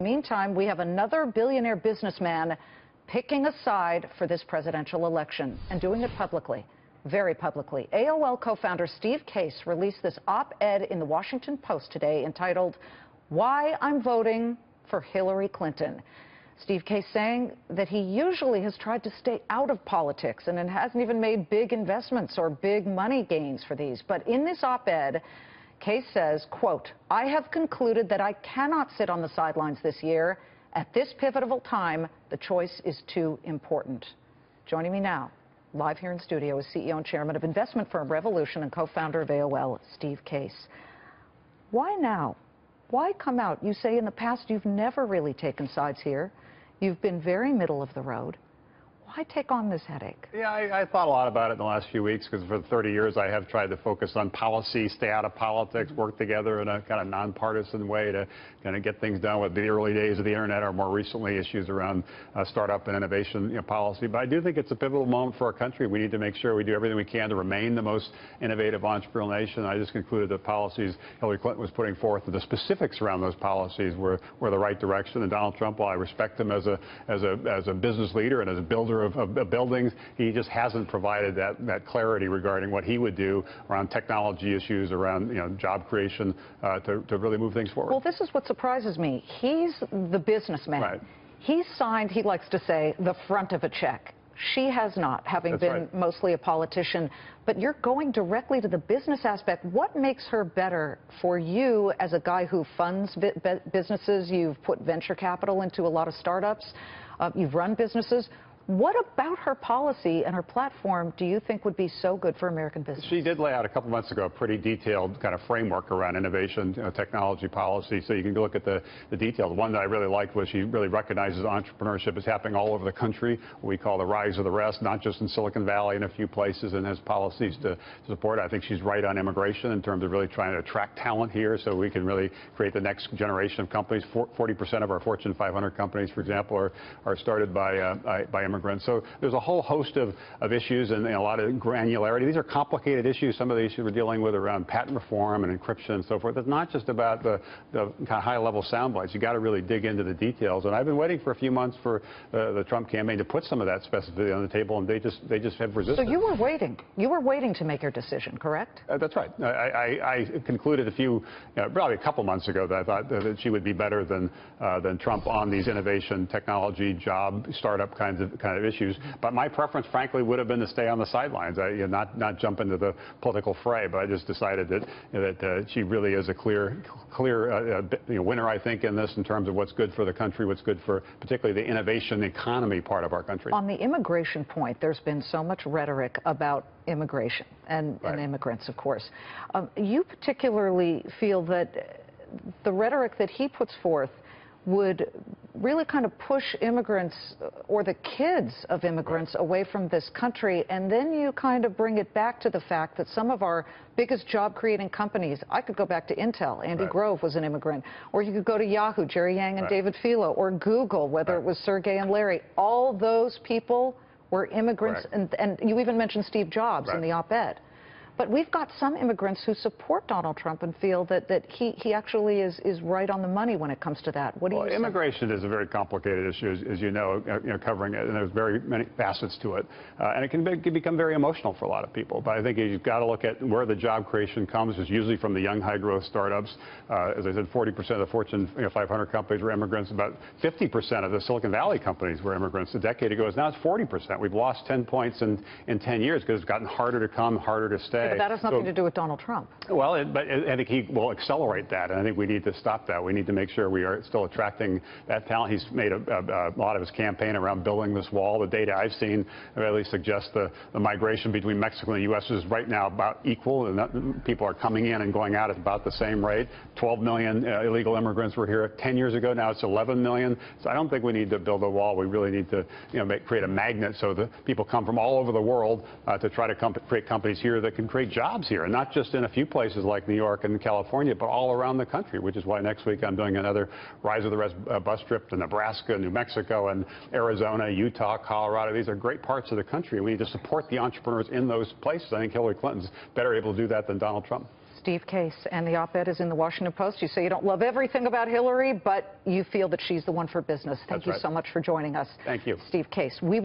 Meantime, we have another billionaire businessman picking a side for this presidential election and doing it publicly, very publicly. AOL co-founder Steve Case released this op-ed in the Washington Post today entitled, "Why I'm Voting for Hillary Clinton." Steve Case saying that he usually has tried to stay out of politics and hasn't even made big investments or big money gains for these. But in this op-ed, Case says, quote, "I have concluded that I cannot sit on the sidelines this year. At this pivotal time, the choice is too important." Joining me now, live here in studio, is CEO and chairman of investment firm Revolution and co-founder of AOL, Steve Case. Why now? Why come out? You say in the past you've never really taken sides here. You've been very middle of the road. Why take on this headache? Yeah, I thought a lot about it in the last few weeks because for 30 years I have tried to focus on policy, stay out of politics, work together in a kind of nonpartisan way to kind of get things done with the early days of the internet or more recently issues around startup and innovation policy. But I do think it's a pivotal moment for our country. We need to make sure we do everything we can to remain the most innovative entrepreneurial nation. I just concluded the policies Hillary Clinton was putting forth and the specifics around those policies were the right direction. And Donald Trump, while I respect him as a business leader and as a builder of buildings, he just hasn't provided that clarity regarding what he would do around technology issues, around job creation to really move things forward. Well, this is what surprises me. He's the businessman. Right. He's signed, he likes to say, the front of a check. She has not, having That's been right. Mostly a politician. But you're going directly to the business aspect. What makes her better for you as a guy who funds businesses? You've put venture capital into a lot of startups. You've run businesses. What about her policy and her platform do you think would be so good for American business? She did lay out a couple months ago a pretty detailed kind of framework around innovation, technology policy, so you can look at the details. One that I really liked was she really recognizes entrepreneurship is happening all over the country, what we call the rise of the rest, not just in Silicon Valley and a few places, and has policies to support. I think she's right on immigration in terms of really trying to attract talent here so we can really create the next generation of companies. 40% of our Fortune 500 companies, for example, are started by immigrants. So there's a whole host of issues and a lot of granularity. These are complicated issues. Some of the issues we're dealing with around patent reform and encryption and so forth. It's not just about the kind of high-level sound bites. You got to really dig into the details. And I've been waiting for a few months for the Trump campaign to put some of that specificity on the table, and they just have resisted. So you were waiting. You were waiting to make your decision, correct? That's right. I concluded probably a couple months ago that I thought that she would be better than Trump on these innovation, technology, job, startup kind of issues. But my preference, frankly, would have been to stay on the sidelines, not jump into the political fray. But I just decided that she really is a clear winner, I think, in this in terms of what's good for the country, what's good for particularly the innovation economy part of our country. On the immigration point, there's been so much rhetoric about immigration and immigrants, of course. You particularly feel that the rhetoric that he puts forth would really kind of push immigrants or the kids of immigrants away from this country, and then you kind of bring it back to the fact that some of our biggest job-creating companies, I could go back to Intel, Andy Grove was an immigrant, or you could go to Yahoo, Jerry Yang and David Filo, or Google, whether it was Sergey and Larry. All those people were immigrants, and you even mentioned Steve Jobs in the op-ed. But we've got some immigrants who support Donald Trump and feel that he actually is right on the money when it comes to that. What do you say? Immigration is a very complicated issue, as you know, covering it, and there's very many facets to it. And it can become very emotional for a lot of people. But I think you've got to look at where the job creation comes. It's usually from the young, high-growth startups. As I said, 40% of the Fortune 500 companies were immigrants. About 50% of the Silicon Valley companies were immigrants a decade ago. Now it's 40%. We've lost 10 points in 10 years because it's gotten harder to come, harder to stay. But that has nothing to do with Donald Trump. Well, but I think he will accelerate that, and I think we need to stop that. We need to make sure we are still attracting that talent. He's made a lot of his campaign around building this wall. The data I've seen really suggests the migration between Mexico and the U.S. is right now about equal, and people are coming in and going out at about the same rate. 12 million illegal immigrants were here 10 years ago. Now it's 11 million. So I don't think we need to build a wall. We really need to create a magnet so that people come from all over the world to try to create companies here that can create jobs here, and not just in a few places like New York and California, but all around the country, which is why next week I'm doing another Rise of the Rest bus trip to Nebraska, New Mexico, and Arizona, Utah, Colorado. These are great parts of the country. We need to support the entrepreneurs in those places. I think Hillary Clinton's better able to do that than Donald Trump. Steve Case, and the op-ed is in the Washington Post. You say you don't love everything about Hillary, but you feel that she's the one for business. Thank you so much for joining us. Thank you. Steve Case.